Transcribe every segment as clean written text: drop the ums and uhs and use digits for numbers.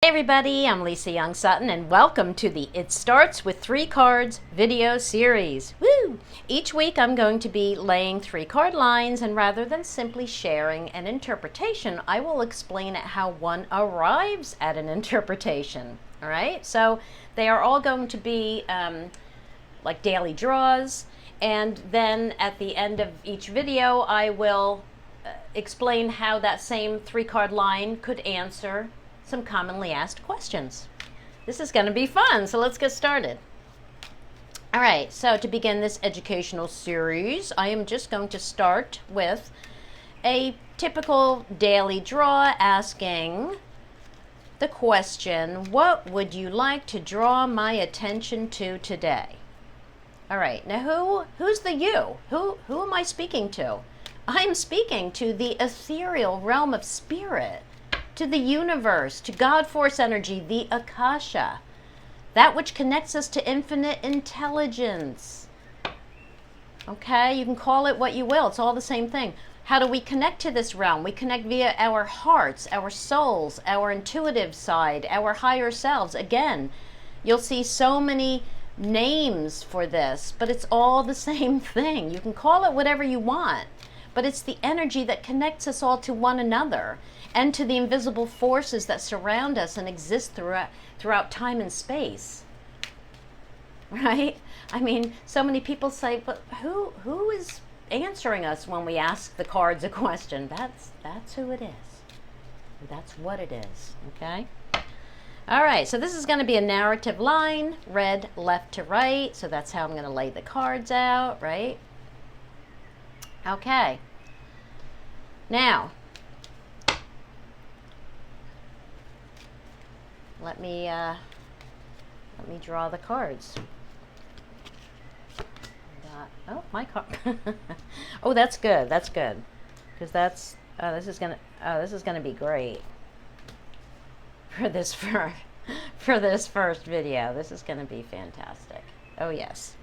everybody, I'm Lisa Young Sutton and welcome to the It Starts With 3 Cards video series. Woo! Each week I'm going to be laying 3 card lines, and rather than simply sharing an interpretation, I will explain how one arrives at an interpretation. Alright, so they are all going to be like daily draws, and then at the end of each video I will explain how that same 3 card line could answer some commonly asked questions. This is going to be fun, so let's get started. All right, so to begin this educational series, I am just going to start with a typical daily draw asking the question, what would you like to draw my attention to today? All right, now who's the you? Who am I speaking to? I'm speaking to the ethereal realm of spirit, to the universe, to God Force energy, the Akasha, that which connects us to infinite intelligence. Okay, you can call it what you will, it's all the same thing. How do we connect to this realm? We connect via our hearts, our souls, our intuitive side, our higher selves. Again, you'll see so many names for this, but it's all the same thing. You can call it whatever you want, but it's the energy that connects us all to one another and to the invisible forces that surround us and exist throughout time and space. Right? I mean, so many people say, but who is answering us when we ask the cards a question? That's who it is. That's what it is. Okay? All right, so this is going to be a narrative line, read left to right. So that's how I'm going to lay the cards out, right? Okay. Now, let me draw the cards. Oh, my card. Oh, that's good. That's good, because this is gonna be great for this first video. This is gonna be fantastic. Oh yes.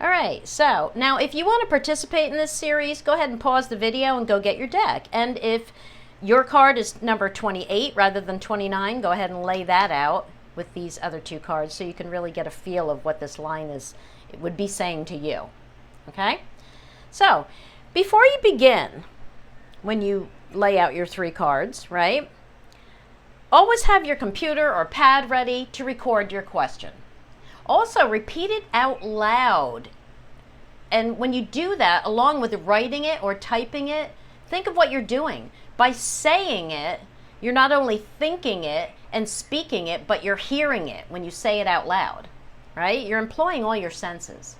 All right, so now if you want to participate in this series, go ahead and pause the video and go get your deck. And if your card is number 28 rather than 29, go ahead and lay that out with these other 2 cards so you can really get a feel of what this line would be saying to you. Okay? So, before you begin, when you lay out your 3 cards, right, always have your computer or pad ready to record your question. Also, repeat it out loud. And when you do that, along with writing it or typing it, think of what you're doing. By saying it, you're not only thinking it and speaking it, but you're hearing it when you say it out loud, right? You're employing all your senses.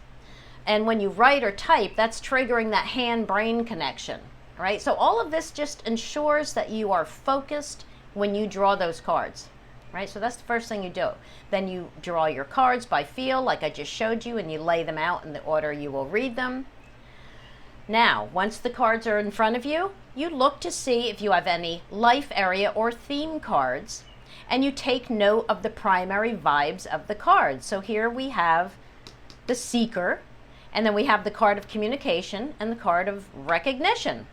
And when you write or type, that's triggering that hand-brain connection, right? So all of this just ensures that you are focused when you draw those cards. Right, so that's the first thing you do. Then you draw your cards by feel, like I just showed you, and you lay them out in the order you will read them. Now, once the cards are in front of you, you look to see if you have any life area or theme cards, and you take note of the primary vibes of the cards. So here we have the Seeker, and then we have the card of communication and the card of recognition.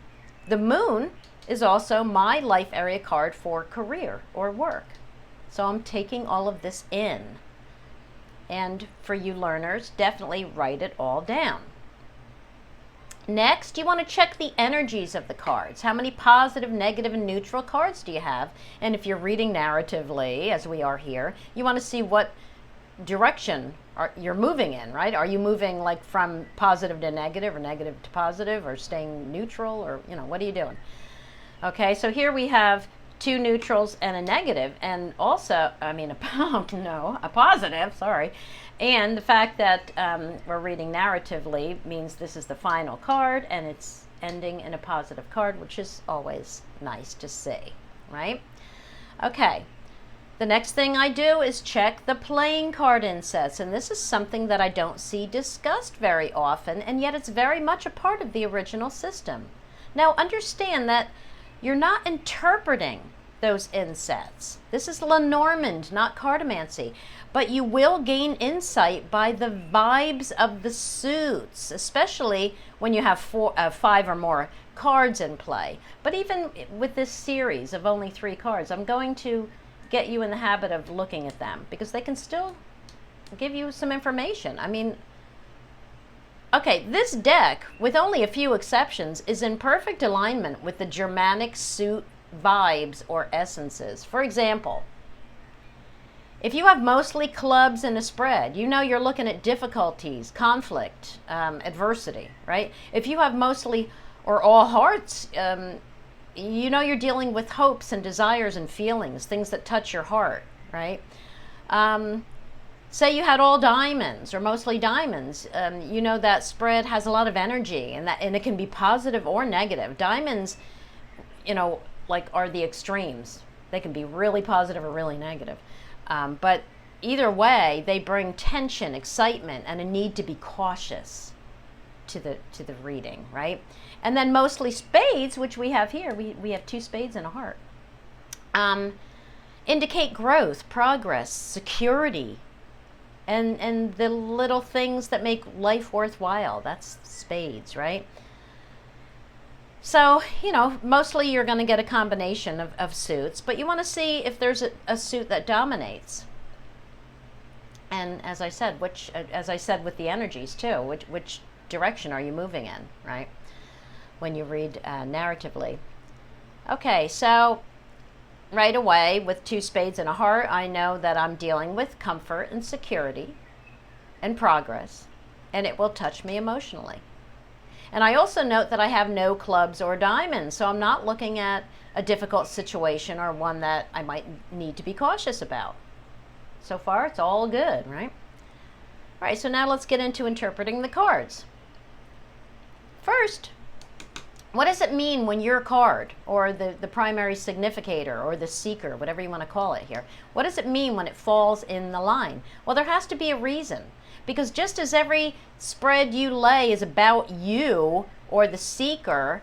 The Moon is also my life area card for career or work. So I'm taking all of this in. And for you learners, definitely write it all down. Next, you want to check the energies of the cards. How many positive, negative, and neutral cards do you have? And if you're reading narratively, as we are here, you want to see what direction you're moving in, right? Are you moving like from positive to negative or negative to positive or staying neutral, or, what are you doing? Okay, so here we have 2 neutrals and a negative, and also, a positive, sorry. And the fact that we're reading narratively means this is the final card, and it's ending in a positive card, which is always nice to see, right? Okay, the next thing I do is check the playing card insets, and this is something that I don't see discussed very often, and yet it's very much a part of the original system. Now, understand that you're not interpreting those insets. This is Lenormand, not cartomancy. But you will gain insight by the vibes of the suits, especially when you have 5 or more cards in play. But even with this series of only 3 cards, I'm going to get you in the habit of looking at them, because they can still give you some information. I mean, okay, this deck, with only a few exceptions, is in perfect alignment with the Germanic suit vibes or essences. For example, if you have mostly clubs in a spread, you know you're looking at difficulties, conflict, adversity, right? If you have mostly or all hearts, you know you're dealing with hopes and desires and feelings, things that touch your heart, right? Say you had all diamonds or mostly diamonds, you know that spread has a lot of energy, and it can be positive or negative. Diamonds, you know, like are the extremes. They can be really positive or really negative. But either way, they bring tension, excitement, and a need to be cautious to the reading, right? And then mostly spades, which we have here, we have 2 spades and a heart, indicate growth, progress, security, and the little things that make life worthwhile. That's spades, right? So, you know, mostly you're going to get a combination of suits, but you want to see if there's a suit that dominates. And as I said, as I said with the energies too, which direction are you moving in, right? When you read narratively. Okay, so right away with 2 spades and a heart, I know that I'm dealing with comfort and security and progress, and it will touch me emotionally. And I also note that I have no clubs or diamonds, so I'm not looking at a difficult situation or one that I might need to be cautious about. So far, it's all good, right? All right, so now let's get into interpreting the cards. First, what does it mean when your card, or the primary significator, or the seeker, whatever you want to call it here, what does it mean when it falls in the line? Well, there has to be a reason. Because just as every spread you lay is about you or the seeker,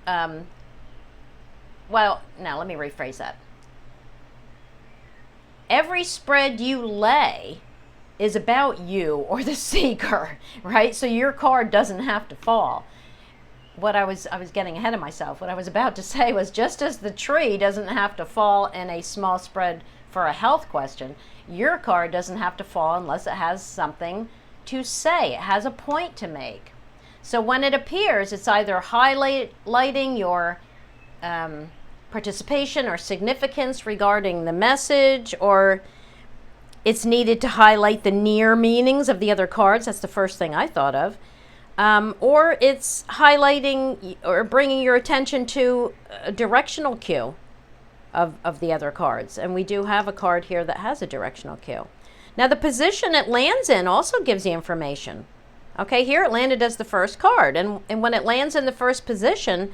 well, now let me rephrase that. Every spread you lay is about you or the seeker, right? So your card doesn't have to fall. What I was getting ahead of myself. What I was about to say was, just as the tree doesn't have to fall in a small spread for a health question, your card doesn't have to fall unless it has something to say. It has a point to make. So when it appears, it's either highlighting your participation or significance regarding the message, or it's needed to highlight the near meanings of the other cards. That's the first thing I thought of. Or it's highlighting or bringing your attention to a directional cue of the other cards. And we do have a card here that has a directional cue. Now the position it lands in also gives you information. Okay, here it landed as the first card. And when it lands in the first position,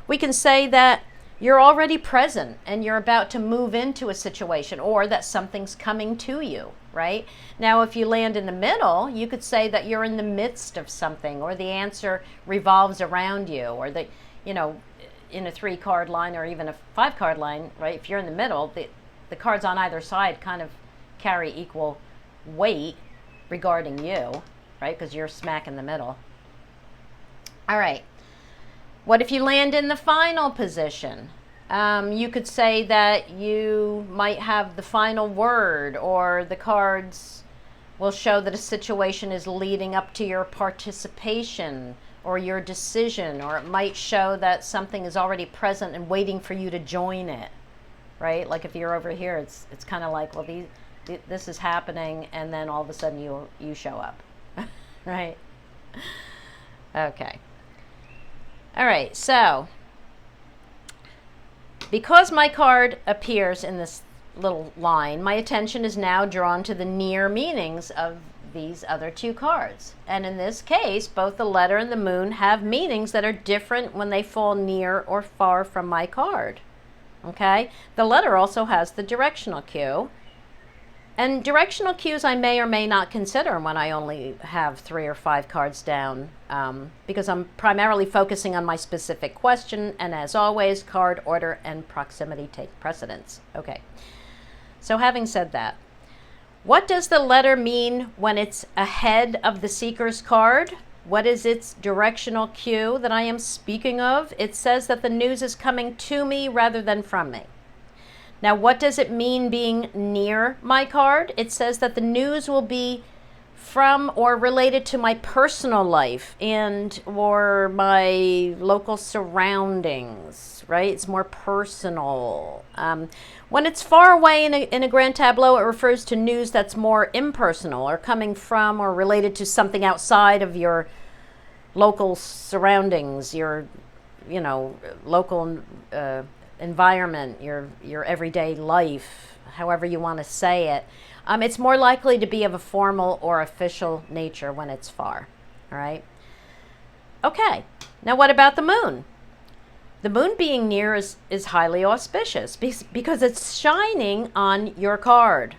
we can say that you're already present and you're about to move into a situation, or that something's coming to you, right? Now, if you land in the middle, you could say that you're in the midst of something, or the answer revolves around you, or that, you know, in a 3-card line or even a 5-card line, right? If you're in the middle, the cards on either side kind of carry equal weight regarding you, right? Because you're smack in the middle. All right. What if you land in the final position? You could say that you might have the final word, or the cards will show that a situation is leading up to your participation or your decision, or it might show that something is already present and waiting for you to join it, right? Like if you're over here, it's kind of like, well, this is happening, and then all of a sudden you show up, right? Okay. All right, so because my card appears in this little line, my attention is now drawn to the near meanings of these other 2 cards. And in this case, both the letter and the moon have meanings that are different when they fall near or far from my card. Okay? The letter also has the directional cue. And directional cues I may or may not consider when I only have 3 or 5 cards down, because I'm primarily focusing on my specific question, and as always, card order and proximity take precedence. Okay, so having said that, what does the letter mean when it's ahead of the seeker's card? What is its directional cue that I am speaking of? It says that the news is coming to me rather than from me. Now, what does it mean being near my card? It says that the news will be from or related to my personal life and or my local surroundings, right? It's more personal. When it's far away in a grand tableau, it refers to news that's more impersonal or coming from or related to something outside of your local surroundings, your, local environment, your everyday life, however you want to say it. It's more likely to be of a formal or official nature when it's far, all right? Okay, now what about the moon? The moon being near is highly auspicious because it's shining on your card.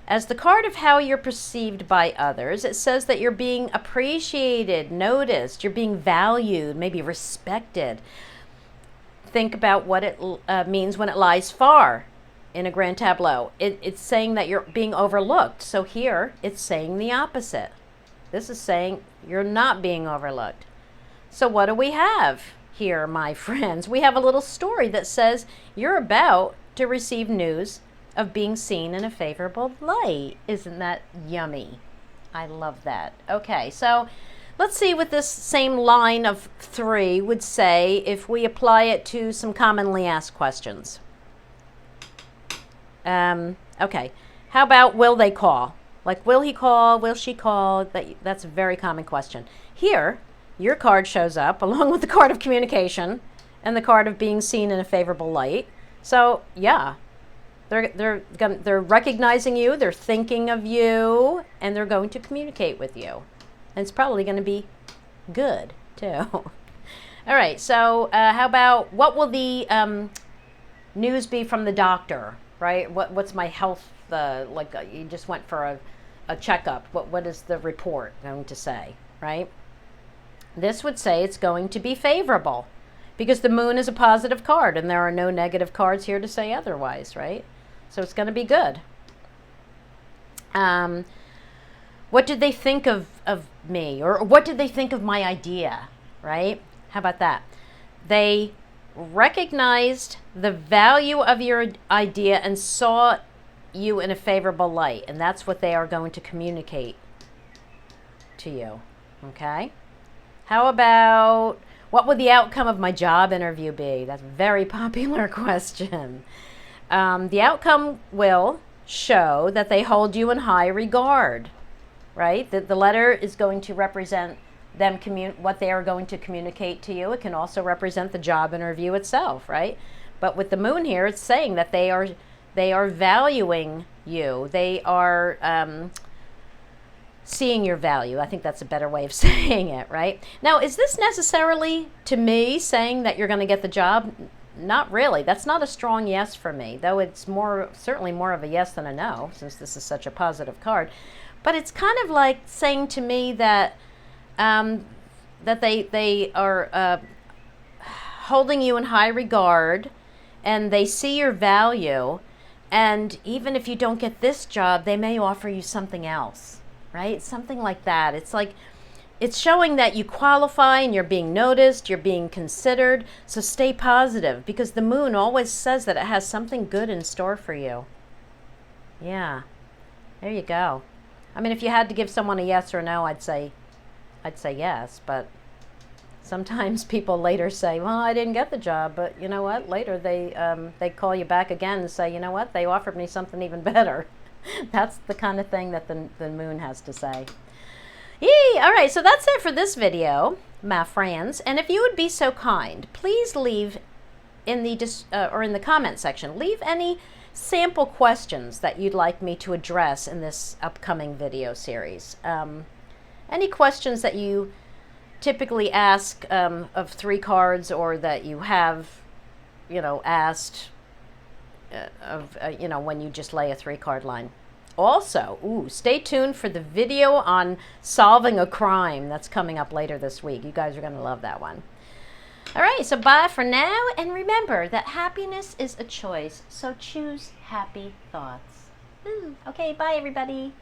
As the card of how you're perceived by others, it says that you're being appreciated, noticed, you're being valued, maybe respected. Think about what it means when it lies far in a grand tableau. It's saying that you're being overlooked. So here it's saying the opposite. This is saying you're not being overlooked. So what do we have here, my friends? We have a little story that says you're about to receive news of being seen in a favorable light. Isn't that yummy? I love that. Okay, so let's see what this same line of 3 would say if we apply it to some commonly asked questions. Okay, how about will they call? Like, will he call? Will she call? That's a very common question. Here, your card shows up along with the card of communication and the card of being seen in a favorable light. So, yeah, they're recognizing you, they're thinking of you, and they're going to communicate with you. And it's probably going to be good, too. All right, so how about what will the news be from the doctor? Right? What's my health, you just went for a checkup. What is the report going to say, right? This would say it's going to be favorable because the moon is a positive card and there are no negative cards here to say otherwise, right? So it's going to be good. What did they think of me? Or what did they think of my idea, right? How about that? They recognized the value of your idea and saw you in a favorable light, and that's what they are going to communicate to you. Okay, how about what would the outcome of my job interview be? That's a very popular question. The outcome will show that they hold you in high regard, right? The letter is going to represent them what they are going to communicate to you. It can also represent the job interview itself, right? But with the moon here, it's saying that they are valuing you. They are seeing your value. I think that's a better way of saying it, right? Now, is this necessarily to me saying that you're going to get the job? Not really. That's not a strong yes for me, though it's certainly more of a yes than a no, since this is such a positive card. But it's kind of like saying to me that that they are holding you in high regard and they see your value, and even if you don't get this job, they may offer you something else, right? Something like that. It's like it's showing that you qualify and you're being noticed, you're being considered. So stay positive because the moon always says that it has something good in store for you. Yeah, there you go. I mean, if you had to give someone a yes or no, I'd say yes, but sometimes people later say, well, I didn't get the job, but you know what? Later they call you back again and say, you know what? They offered me something even better. That's the kind of thing that the moon has to say. Yee! All right, so that's it for this video, my friends. And if you would be so kind, please leave in the comment section, leave any sample questions that you'd like me to address in this upcoming video series. Any questions that you typically ask of 3 cards, or that you have, asked when you just lay a 3-card line. Also, stay tuned for the video on solving a crime that's coming up later this week. You guys are going to love that one. All right, so bye for now, and remember that happiness is a choice, so choose happy thoughts. Okay, bye everybody.